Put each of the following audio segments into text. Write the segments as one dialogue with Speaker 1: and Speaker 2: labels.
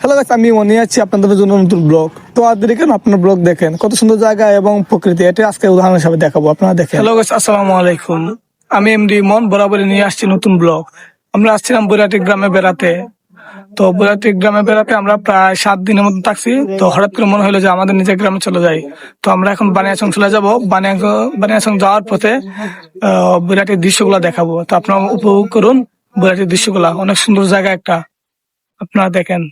Speaker 1: Hello guys, আমি মনে আছি আপনাদের জন্য নতুন ব্লগ। তো আর দেরি কেন, আপনার ব্লগ দেখেন, কত সুন্দর জায়গা এবং প্রকৃতি, এটা আজকে উদাহরণ হিসেবে দেখাবো, আপনারা দেখেন। হ্যালো গাইস, আসসালামু আলাইকুম। আমি এমডি মন বরাবরই নিয়ে আসছি নতুন ব্লগ। আমরা আসছিলাম বৈরাটি গ্রামে বেড়াতে। তো বৈরাটি গ্রামে বেড়াতে আমরা প্রায় 7 দিনের মতো থাকছি। তো হঠাৎ করে মনে হলো যে আমাদের নিজের গ্রামে চলে যাই। তো আমরা এখন বানিয়াচং চলে যাবো। বানিয়াচং যাওয়ার পথে বৈরাটির দৃশ্যগুলো দেখাবো। তো আপনারা উপভোগ করুন বৈরাটির দৃশ্যগুলা, অনেক সুন্দর জায়গা একটা, আপনারা দেখেন।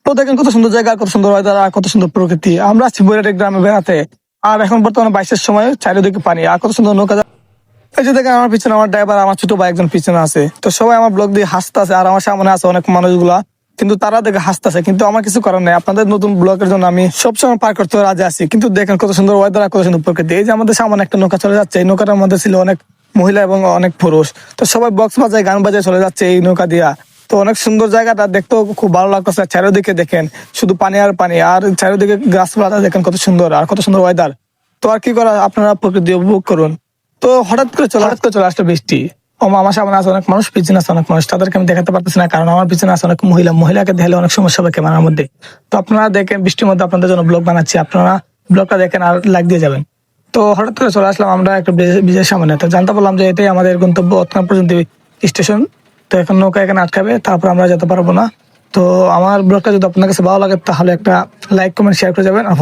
Speaker 1: তো দেখেন কত সুন্দর জায়গা, কত সুন্দর ওয়েদার, আর কত সুন্দর প্রকৃতি। আমরা আছি বৈরাটি গ্রামে বেড়াতে, আর এখন বর্তমানে 22-এর সময়, চারিদিকে পানি, আর কত সুন্দর নৌকা। এই যে দেখেন আমার পিছনে আমার ড্রাইভার, আমার ছোট ভাই একজন পিছনে আছে। তো সবাই আমার ব্লগ দিয়ে হাসতেছে, আর আমার সামনে আছে অনেক মানুষগুলা, কিন্তু তারা দেখে হাসতেছে, কিন্তু আমার কিছু করার নেই। আপনাদের নতুন ব্লগের জন্য আমি সবসময় পার করতে রাজি আছি। কিন্তু দেখেন কত সুন্দর ওয়েদার, কত সুন্দর প্রকৃতি। এই যে আমাদের সামনে একটা নৌকা চলে যাচ্ছে, এই নৌকাটার মধ্যে ছিল অনেক মহিলা এবং অনেক পুরুষ। তো সবাই বক্স বাজায়, গান বাজায় চলে যাচ্ছে এই নৌকা দিয়া। তো অনেক সুন্দর জায়গাটা, দেখতেও খুব ভালো লাগতেছে। চারিদিকে দেখেন শুধু পানি আর পানি, আর চারিদিকে গাছপালা দেখেন কত সুন্দর, আর কত সুন্দর ওয়েদার। তো আর কি করা, আপনারা প্রকৃতি উপভোগ করুন। তো হঠাৎ করে চলে আসলো বৃষ্টি। আমার সামনে আছে অনেক মানুষ, পিছনে আছে অনেক মানুষ, তাদেরকে আমি দেখাতে পারতেছি না, কারণ আমার পিছনে আছে অনেক মহিলাকে দেখলে অনেক সমস্যা হবে ক্যামেরার মধ্যে। তো আপনারা দেখেন, বৃষ্টির মধ্যে আপনাদের জন্য ব্লগ বানাচ্ছি, আপনারা ব্লগটা দেখেন আর লাইক দিয়ে যাবেন। তো হঠাৎ করে চলে আসলাম আমরা একটা ব্রিজের সামনে। তো জানতে পারলাম যে এটাই আমাদের গন্তব্য, অতনা পর্যন্ত স্টেশন। তো এখন নৌকা এখানে আটকাবে, তারপর আমরা যেতে পারবো না। তো আমার ব্লগটা যদি আপনার কাছে ভালো লাগে, তাহলে একটা লাইক, কমেন্ট, শেয়ার করে যাবেন। আর